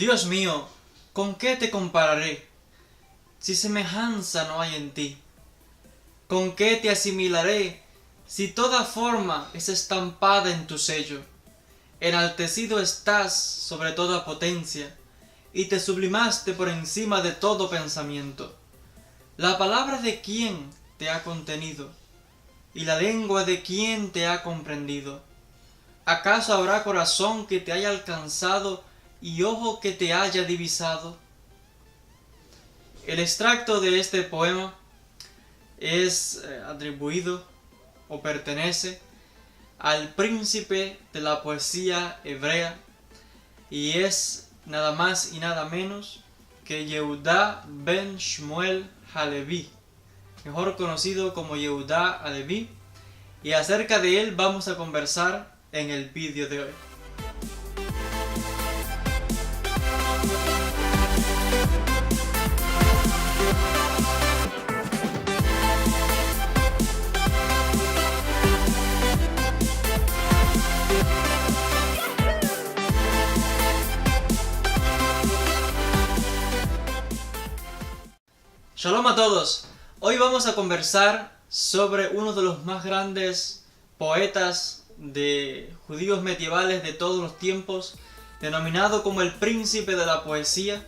Dios mío, ¿con qué te compararé, si semejanza no hay en ti? ¿Con qué te asimilaré, si toda forma es estampada en tu sello? Enaltecido estás sobre toda potencia, y te sublimaste por encima de todo pensamiento. ¿La palabra de quién te ha contenido? ¿Y la lengua de quién te ha comprendido? ¿Acaso habrá corazón que te haya alcanzado y ojo que te haya divisado? El extracto de este poema es atribuido o pertenece al príncipe de la poesía hebrea y es nada más y nada menos que Yehudá ben Shmuel Halevi, mejor conocido como Yehudá Halevi, y acerca de él vamos a conversar en el vídeo de hoy. Shalom a todos. Hoy vamos a conversar sobre uno de los más grandes poetas de judíos medievales de todos los tiempos, denominado como el príncipe de la poesía,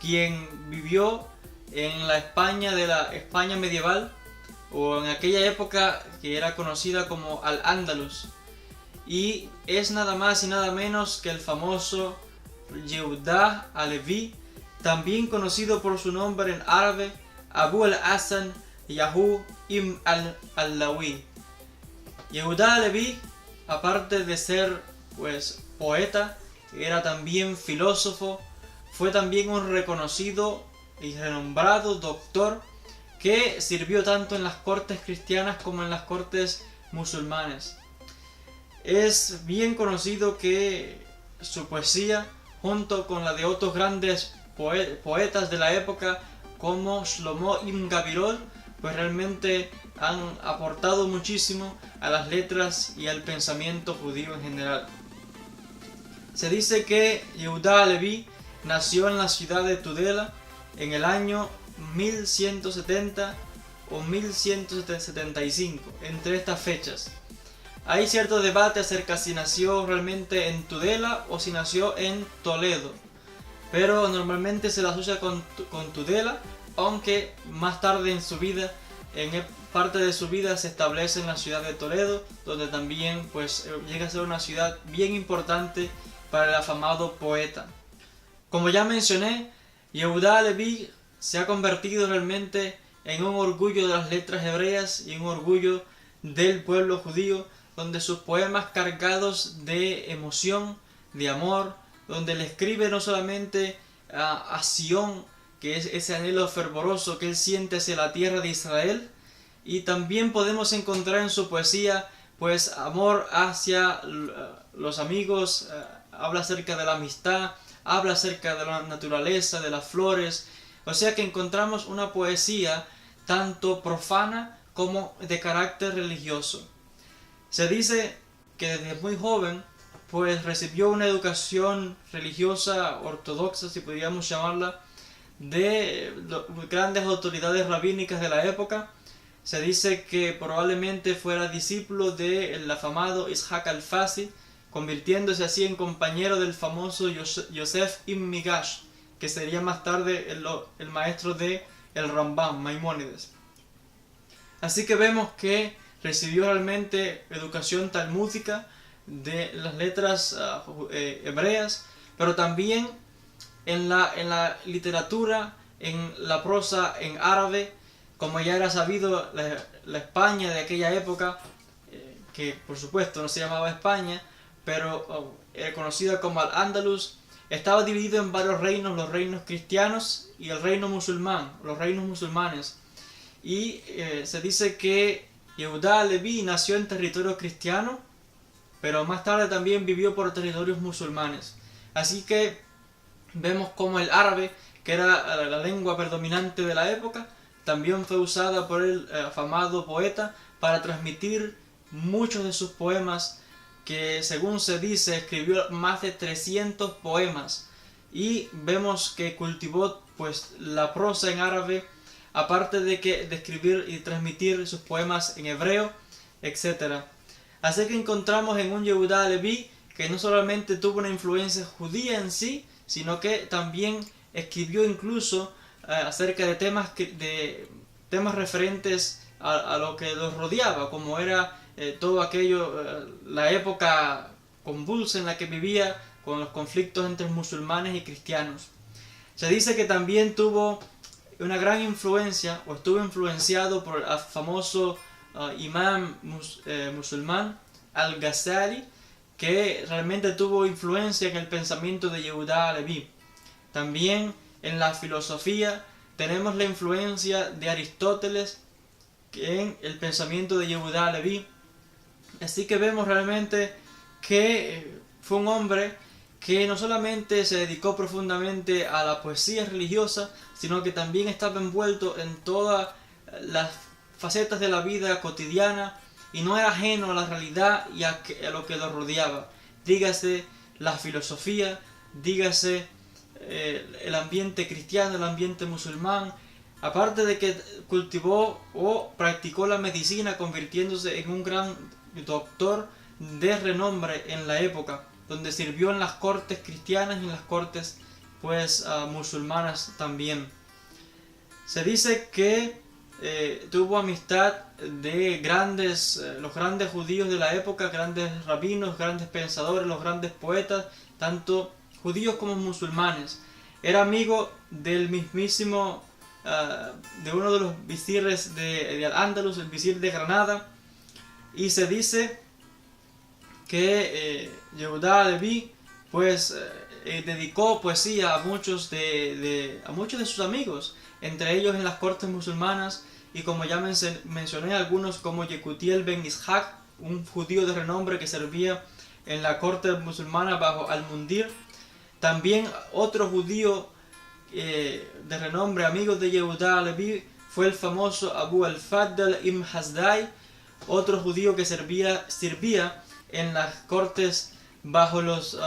quien vivió en la España de la España medieval, o en aquella época que era conocida como Al-Ándalus, y es nada más y nada menos que el famoso Yehudá Halevi, también conocido por su nombre en árabe Abu al-Hasan Yahu ibn al-Allawi. Yehudá Halevi, aparte de ser poeta, era también filósofo, fue también un reconocido y renombrado doctor que sirvió tanto en las cortes cristianas como en las cortes musulmanes. Es bien conocido que su poesía, junto con la de otros grandes poetas de la época como Shlomo ibn Gabirol, pues realmente han aportado muchísimo a las letras y al pensamiento judío en general. Se dice que Yehudá Halevi nació en la ciudad de Tudela en el año 1170 o 1175, entre estas fechas. Hay cierto debate acerca si nació realmente en Tudela o si nació en Toledo, pero normalmente se la asocia con Tudela, aunque más tarde en su vida, en parte de su vida, se establece en la ciudad de Toledo, donde también llega a ser una ciudad bien importante para el afamado poeta. Como ya mencioné, Yehudá Halevi se ha convertido realmente en un orgullo de las letras hebreas y un orgullo del pueblo judío, donde sus poemas cargados de emoción, de amor, donde le escribe no solamente a Sion, que es ese anhelo fervoroso que él siente hacia la tierra de Israel, y también podemos encontrar en su poesía amor hacia los amigos, habla acerca de la amistad, habla acerca de la naturaleza, de las flores, o sea que encontramos una poesía tanto profana como de carácter religioso. Se dice que desde muy joven recibió una educación religiosa ortodoxa, si podríamos llamarla, de grandes autoridades rabínicas de la época. Se dice que probablemente fuera discípulo del afamado Ishaq al-Fasi, convirtiéndose así en compañero del famoso Yosef ibn Migash, que sería más tarde el maestro de el Rambam, Maimónides. Así que vemos que recibió realmente educación talmúdica de las letras hebreas, pero también en la literatura, en la prosa en árabe, como ya era sabido, la España de aquella época, que por supuesto no se llamaba España, pero era conocida como Al-Ándalus, estaba dividido en varios reinos, los reinos cristianos y el reino musulmán, los reinos musulmanes. Y se dice que Yehudá Halevi nació en territorio cristiano, pero más tarde también vivió por territorios musulmanes. Así que vemos como el árabe, que era la lengua predominante de la época, también fue usada por el afamado poeta para transmitir muchos de sus poemas, que según se dice escribió más de 300 poemas y vemos que cultivó pues la prosa en árabe, aparte de escribir y transmitir sus poemas en hebreo, etc. Así que encontramos en un Yehuda Alevi que no solamente tuvo una influencia judía en sí, sino que también escribió incluso acerca de temas referentes a lo que los rodeaba, como era todo aquello, la época convulsa en la que vivía, con los conflictos entre musulmanes y cristianos. Se dice que también tuvo una gran influencia, o estuvo influenciado por el famoso imam musulmán Al-Ghazali, que realmente tuvo influencia en el pensamiento de Yehuda Alevi. También en la filosofía tenemos la influencia de Aristóteles en el pensamiento de Yehuda Alevi. Así que vemos realmente que fue un hombre que no solamente se dedicó profundamente a la poesía religiosa, sino que también estaba envuelto en todas las facetas de la vida cotidiana y no era ajeno a la realidad y a lo que lo rodeaba. Dígase la filosofía, dígase el ambiente cristiano, el ambiente musulmán, aparte de que cultivó o practicó la medicina, convirtiéndose en un gran doctor de renombre en la época, donde sirvió en las cortes cristianas y en las cortes pues musulmanas también. Se dice que tuvo amistad de los grandes judíos de la época, grandes rabinos, grandes pensadores, los grandes poetas, tanto judíos como musulmanes. Era amigo del mismísimo, de uno de los visires de Al-Ándalus, el visir de Granada, y se dice que Yehuda Alevi pues dedicó poesía a muchos de sus amigos, entre ellos en las cortes musulmanas, y como ya mencioné, algunos como Yekutiel ben Ishaq, un judío de renombre que servía en la corte musulmana bajo Al-Mundir. También otro judío de renombre, amigo de Yehuda Alevi, fue el famoso Abu al-Faddal ibn Hasdai, otro judío que servía en las cortes bajo los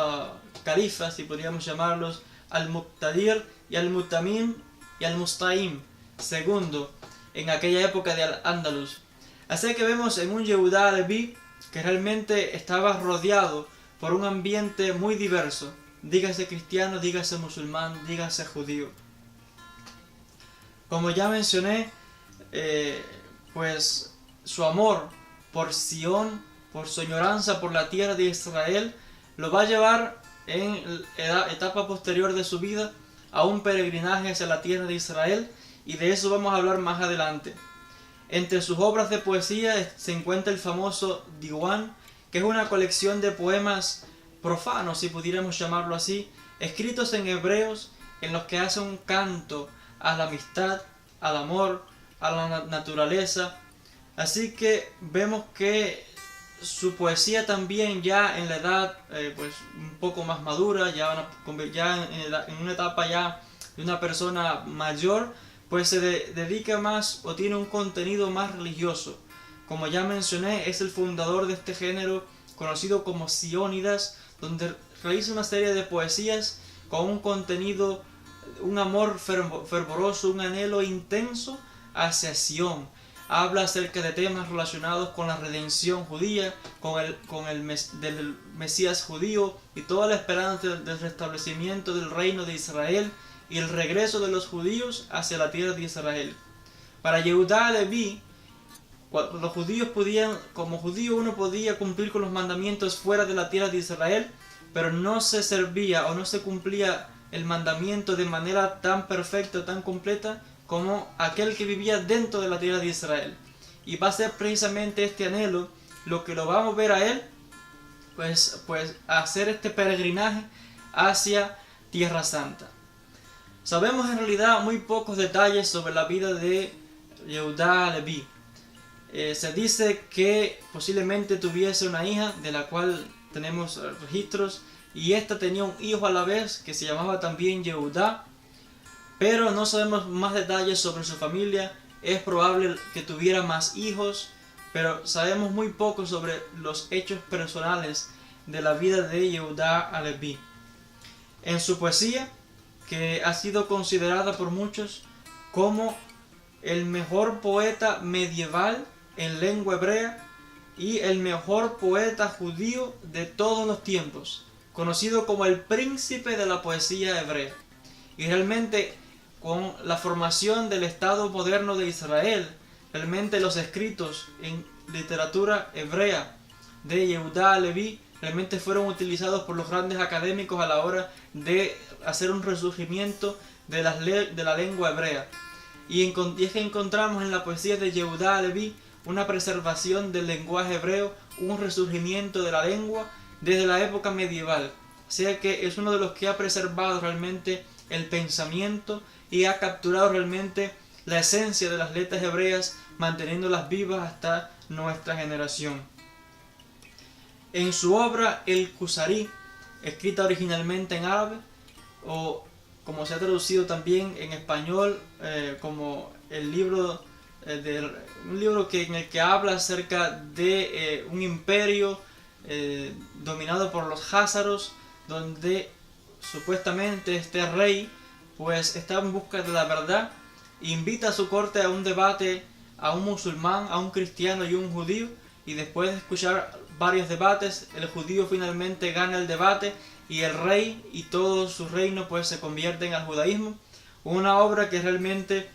califas, si podríamos llamarlos, Al-Muqtadir y Al-Mutamim y Al-Musta'im segundo, en aquella época de Al-Ándalus. Así que vemos en un Yehuda Alevi que realmente estaba rodeado por un ambiente muy diverso, dígase cristiano, dígase musulmán, dígase judío. Como ya mencioné, pues su amor por Sion, por su añoranza por la tierra de Israel, lo va a llevar en la etapa posterior de su vida a un peregrinaje hacia la tierra de Israel, y de eso vamos a hablar más adelante. Entre sus obras de poesía se encuentra el famoso Diwan, que es una colección de poemas profanos, si pudiéramos llamarlo así, escritos en hebreos, en los que hace un canto a la amistad, al amor, a la naturaleza. Así que vemos que su poesía también ya en la edad pues un poco más madura, ya en una etapa ya de una persona mayor, pues se dedica más o tiene un contenido más religioso. Como ya mencioné, es el fundador de este género conocido como Siónidas, donde realiza una serie de poesías con un contenido, un amor fervoroso, un anhelo intenso hacia Sion. Habla acerca de temas relacionados con la redención judía, del Mesías judío y toda la esperanza del restablecimiento del reino de Israel y el regreso de los judíos hacia la tierra de Israel. Para Yehuda Alevi, los judíos como judío uno podía cumplir con los mandamientos fuera de la tierra de Israel, pero no se servía o no se cumplía el mandamiento de manera tan perfecta, tan completa, como aquel que vivía dentro de la tierra de Israel. Y va a ser precisamente este anhelo lo que lo va a mover a él pues a hacer este peregrinaje hacia Tierra Santa. Sabemos en realidad muy pocos detalles sobre la vida de Yehuda Alevi. Se dice que posiblemente tuviese una hija, de la cual tenemos registros, y esta tenía un hijo a la vez que se llamaba también Yehuda, pero no sabemos más detalles sobre su familia. Es probable que tuviera más hijos, pero sabemos muy poco sobre los hechos personales de la vida de Yehuda Alevi. En su poesía que ha sido considerada por muchos como el mejor poeta medieval en lengua hebrea y el mejor poeta judío de todos los tiempos, conocido como el príncipe de la poesía hebrea. Y realmente, con la formación del Estado moderno de Israel, realmente los escritos en literatura hebrea de Yehuda Halevi realmente fueron utilizados por los grandes académicos a la hora de hacer un resurgimiento de la lengua hebrea. Y es que encontramos en la poesía de Yehuda Halevi una preservación del lenguaje hebreo, un resurgimiento de la lengua desde la época medieval. O sea que es uno de los que ha preservado realmente el pensamiento y ha capturado realmente la esencia de las letras hebreas, manteniéndolas vivas hasta nuestra generación. En su obra El Kusari, escrita originalmente en árabe, o como se ha traducido también en español como el libro un libro en el que habla acerca de un imperio dominado por los házaros, donde supuestamente este rey pues está en busca de la verdad, invita a su corte a un debate a un musulmán, a un cristiano y un judío, y después de escuchar varios debates, el judío finalmente gana el debate y el rey y todo su reino pues se convierten al judaísmo. Una obra que realmente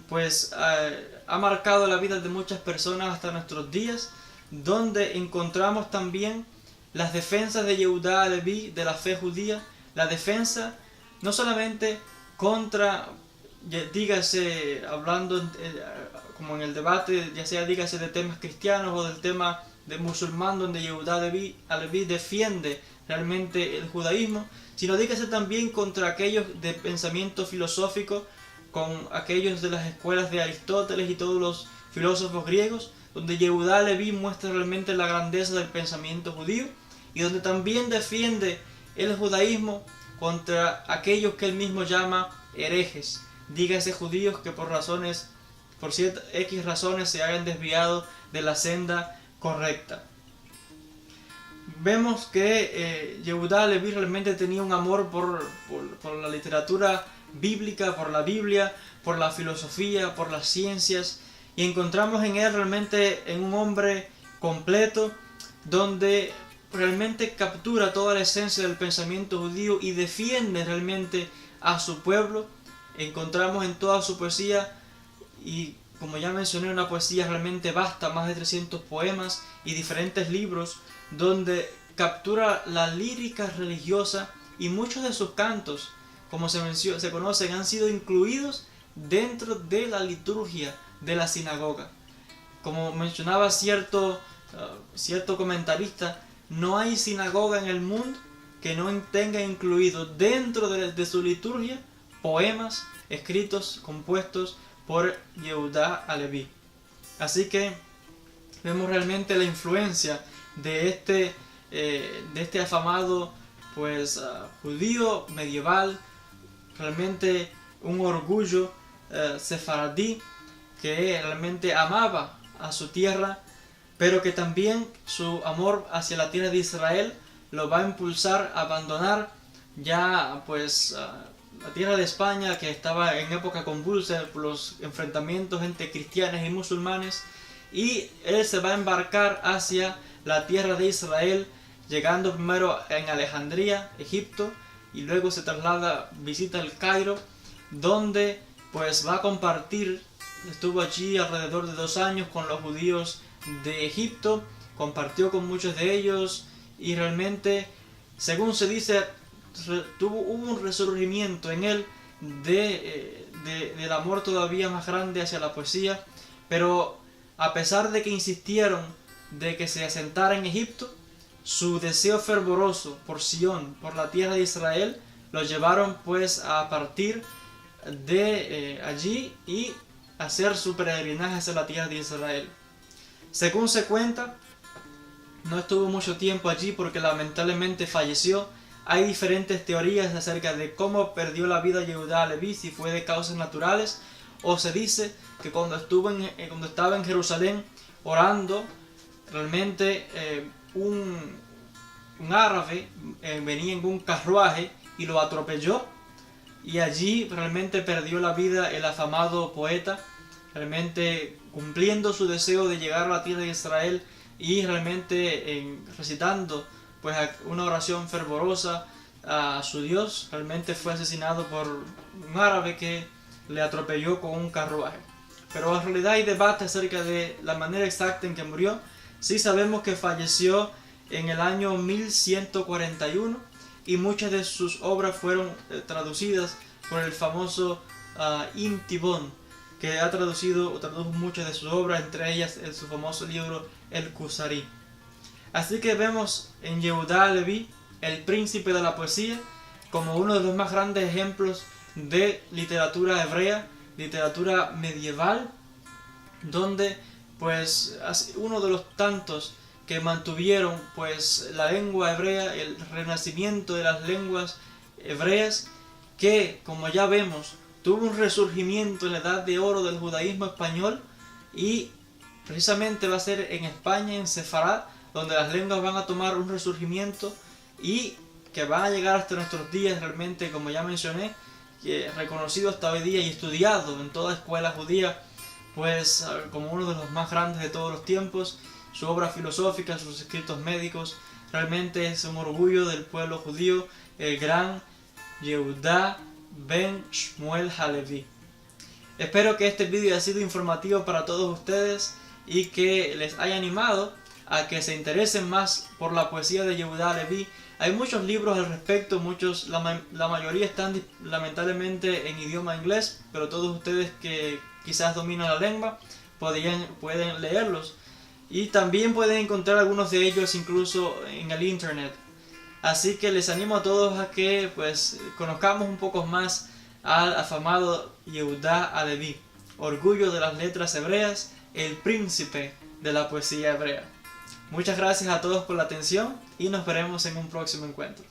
pues ha marcado la vida de muchas personas hasta nuestros días, donde encontramos también las defensas de Yehuda Halevi de la fe judía, la defensa no solamente contra, dígase, hablando como en el debate, ya sea dígase de temas cristianos o del tema de musulmán, donde Yehuda Halevi defiende realmente el judaísmo, sino dígase también contra aquellos de pensamiento filosófico, con aquellos de las escuelas de Aristóteles y todos los filósofos griegos, donde Yehuda Halevi muestra realmente la grandeza del pensamiento judío, y donde también defiende el judaísmo contra aquellos que él mismo llama herejes, dígase judíos que por ciertas X razones se hayan desviado de la senda correcta. Vemos que Yehuda Halevi realmente tenía un amor por la literatura bíblica, por la Biblia, por la filosofía, por las ciencias, y encontramos en él realmente en un hombre completo, donde realmente captura toda la esencia del pensamiento judío y defiende realmente a su pueblo. Encontramos en toda su poesía, y como ya mencioné, una poesía realmente vasta, más de 300 poemas y diferentes libros, donde captura la lírica religiosa, y muchos de sus cantos, como se conocen, han sido incluidos dentro de la liturgia de la sinagoga. Como mencionaba cierto comentarista, no hay sinagoga en el mundo que no tenga incluido dentro de su liturgia poemas escritos, compuestos por Yehuda Halevi. Así que vemos realmente la influencia de este afamado judío medieval, realmente un orgullo sefaradí, que realmente amaba a su tierra, pero que también su amor hacia la tierra de Israel lo va a impulsar a abandonar ya la tierra de España, que estaba en época convulsa por los enfrentamientos entre cristianos y musulmanes, y él se va a embarcar hacia la tierra de Israel, llegando primero en Alejandría, Egipto, y luego se traslada, visita el Cairo, donde pues va a compartir, estuvo allí alrededor de 2 años con los judíos de Egipto, compartió con muchos de ellos, y realmente, según se dice, hubo un resurgimiento en él del amor todavía más grande hacia la poesía. Pero a pesar de que insistieron de que se asentara en Egipto, su deseo fervoroso por Sion, por la tierra de Israel, lo llevaron pues a partir de allí y hacer su peregrinaje hacia la tierra de Israel. Según se cuenta, no estuvo mucho tiempo allí porque lamentablemente falleció. Hay diferentes teorías acerca de cómo perdió la vida Yehuda Halevi, si fue de causas naturales, o se dice que cuando estaba en Jerusalén orando, realmente un árabe venía en un carruaje y lo atropelló, y allí realmente perdió la vida el afamado poeta, realmente cumpliendo su deseo de llegar a la tierra de Israel y realmente recitando pues una oración fervorosa a su Dios. Realmente fue asesinado por un árabe que le atropelló con un carruaje. Pero en realidad hay debate acerca de la manera exacta en que murió. Sí sabemos que falleció en el año 1141 y muchas de sus obras fueron traducidas por el famoso Ibn Tibbon, que tradujo muchas de sus obras, entre ellas en su famoso libro El Kusari. Así que vemos en Yehuda Halevi, el príncipe de la poesía, como uno de los más grandes ejemplos de literatura hebrea, literatura medieval, donde pues uno de los tantos que mantuvieron pues la lengua hebrea, el renacimiento de las lenguas hebreas, que como ya vemos tuvo un resurgimiento en la edad de oro del judaísmo español, y precisamente va a ser en España, en Sefarad, donde las lenguas van a tomar un resurgimiento y que van a llegar hasta nuestros días, realmente, como ya mencioné, reconocido hasta hoy día y estudiado en toda escuela judía, pues como uno de los más grandes de todos los tiempos. Su obra filosófica, sus escritos médicos, realmente es un orgullo del pueblo judío, el gran Yehuda ben Shmuel Halevi. Espero que este vídeo haya sido informativo para todos ustedes y que les haya animado a que se interesen más por la poesía de Yehuda Halevi. Hay muchos libros al respecto, la mayoría están lamentablemente en idioma inglés, pero todos ustedes que quizás dominan la lengua pueden leerlos. Y también pueden encontrar algunos de ellos incluso en el internet. Así que les animo a todos a que pues conozcamos un poco más al afamado Yehuda Halevi, orgullo de las letras hebreas, el príncipe de la poesía hebrea. Muchas gracias a todos por la atención y nos veremos en un próximo encuentro.